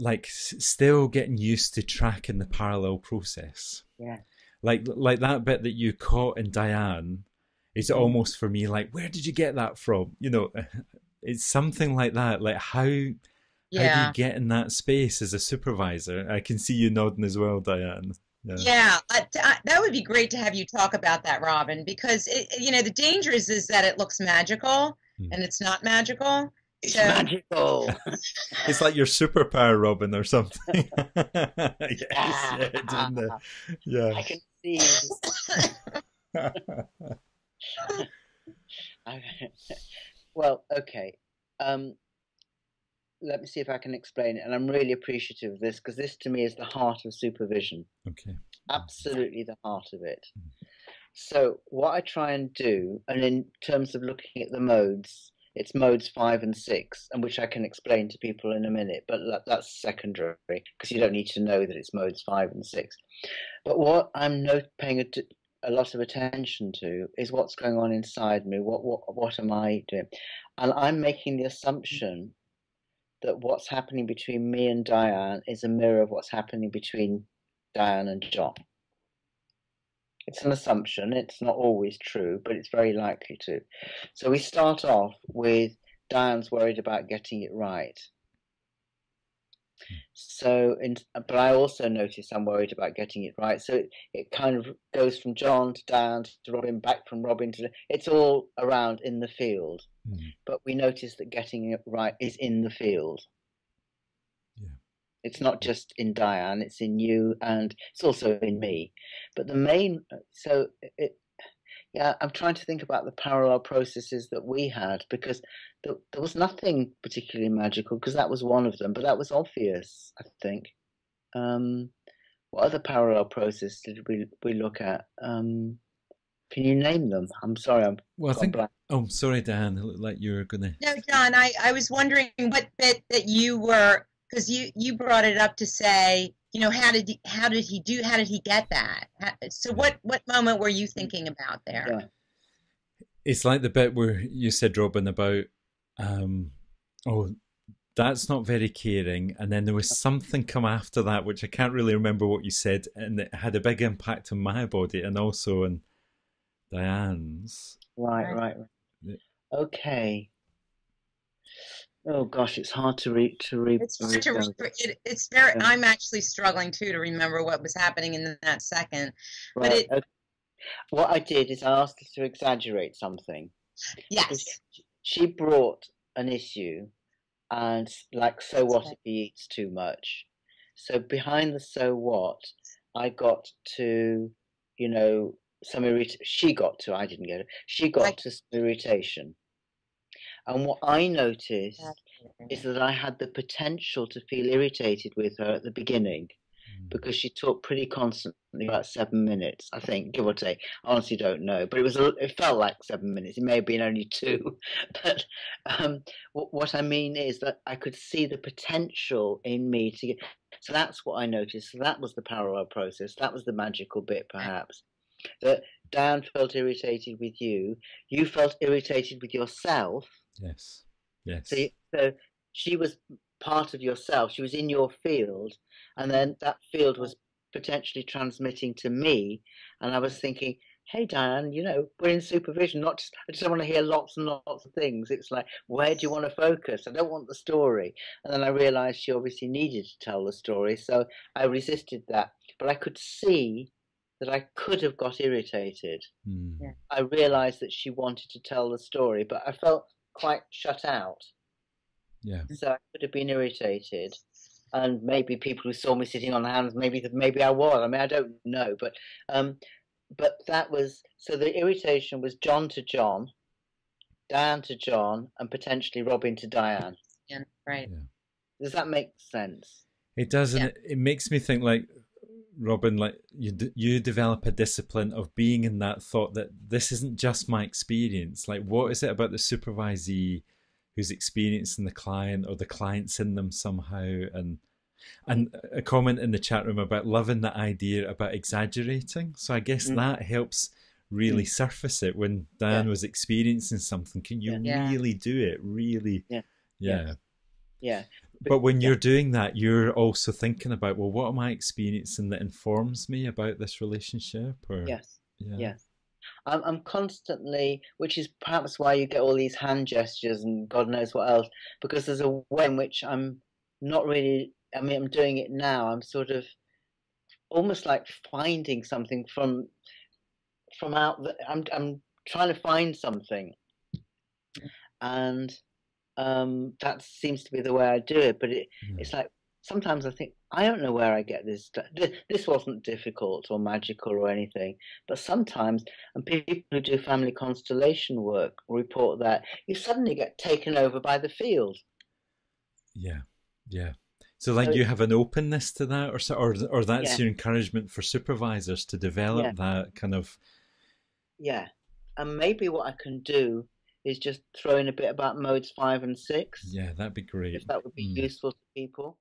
like still getting used to tracking the parallel process. Yeah. Like that bit that you caught in Diane is almost for me like, where did you get that from? You know, it's something like that. Like how do you Yeah. get in that space as a supervisor? I can see you nodding as well, Diane. Yeah. Yeah, that would be great to have you talk about that, Robin, because the danger is that it looks magical and it's not magical. It's magical. It's like your superpower, Robin, or something. Yes, yeah. I can see. Well, okay. Let me see if I can explain it. And I'm really appreciative of this because this to me is the heart of supervision. Okay. Absolutely the heart of it. So what I try and do, and in terms of looking at the modes, it's modes 5 and 6, and which I can explain to people in a minute, but that's secondary because you don't need to know that it's modes 5 and 6. But what I'm paying a lot of attention to is what's going on inside me. What am I doing? And I'm making the assumption that what's happening between me and Diane is a mirror of what's happening between Diane and John. It's an assumption. It's not always true, but it's very likely to. So we start off with Diane's worried about getting it right. So, but I also notice I'm worried about getting it right. So it kind of goes from John to Diane to Robin, back from Robin to... It's all around in the field. But we notice that getting it right is in the field. Yeah. It's not just in Diane, it's in you, and it's also in me. But the main... So, I'm trying to think about the parallel processes that we had, because there was nothing particularly magical, because that was one of them, but that was obvious, I think. What other parallel process did we look at? Can you name them? I'm sorry. Well, I think... Oh, sorry, Dan. It looked like you were going to... No, John, I was wondering what bit that you were... Because you brought it up to say, how did he get that? So what moment were you thinking about there? Yeah. It's like the bit where you said, Robin, about, that's not very caring. And then there was something come after that, which I can't really remember what you said. And it had a big impact on my body and also on Diane's. Right. Okay. Oh gosh, it's hard to read. It's very. I'm actually struggling too to remember what was happening in that second. Right. But what I did is I asked her to exaggerate something. Yes. She brought an issue, and like, so what if he eats too much? So behind the so what, I got to, some irritation. She got to. I didn't get it. She got to some irritation. And what I noticed is that I had the potential to feel irritated with her at the beginning because she talked pretty constantly, about 7 minutes, I think, give or take. I honestly don't know, but it felt like 7 minutes. It may have been only 2. But what I mean is that I could see the potential in me to get... So that's what I noticed. So that was the parallel process. That was the magical bit, perhaps. That Diane felt irritated with you. You felt irritated with yourself. Yes. So she was part of yourself. She was in your field, and then that field was potentially transmitting to me. And I was thinking, hey, Diane, we're in supervision. I just don't want to hear lots and lots of things. It's like, where do you want to focus? I don't want the story. And then I realized she obviously needed to tell the story. So I resisted that. But I could see that I could have got irritated. Yeah. I realized that she wanted to tell the story, but I felt quite shut out. Yeah. So I could have been irritated, and maybe people who saw me sitting on the hands, maybe I was. I mean, I don't know, but that was... So the irritation was John to John, Diane to John, and potentially Robin to Diane. Yeah, right. Yeah. Does that make sense? It does, and it makes me think, like, Robin, like you develop a discipline of being in that thought that this isn't just my experience. Like, what is it about the supervisee who's experiencing the client, or the client's in them somehow? And a comment in the chat room about loving the idea about exaggerating. So I guess that helps really surface it. When Diane was experiencing something, can you really do it? Really? Yeah. But when Yeah, you're doing that, you're also thinking about, well, what am I experiencing that informs me about this relationship? Or, yes, yeah, yes. I'm constantly, which is perhaps why you get all these hand gestures and God knows what else, because there's a way in which I'm not really, I mean, I'm doing it now. I'm sort of almost like finding something from out. I'm trying to find something, and that seems to be the way I do it. But yeah, it's like sometimes I think I don't know where I get this. This wasn't difficult or magical or anything, but sometimes, and people who do family constellation work report that you suddenly get taken over by the field. yeah, yeah. So, So like, you it's have an openness to that, or that's yeah, your encouragement for supervisors to yeah, develop that kind of, yeah. And maybe what I can do is just throw in a bit about modes 5 and 6, yeah, that'd be great. if that would be Mm. useful to people.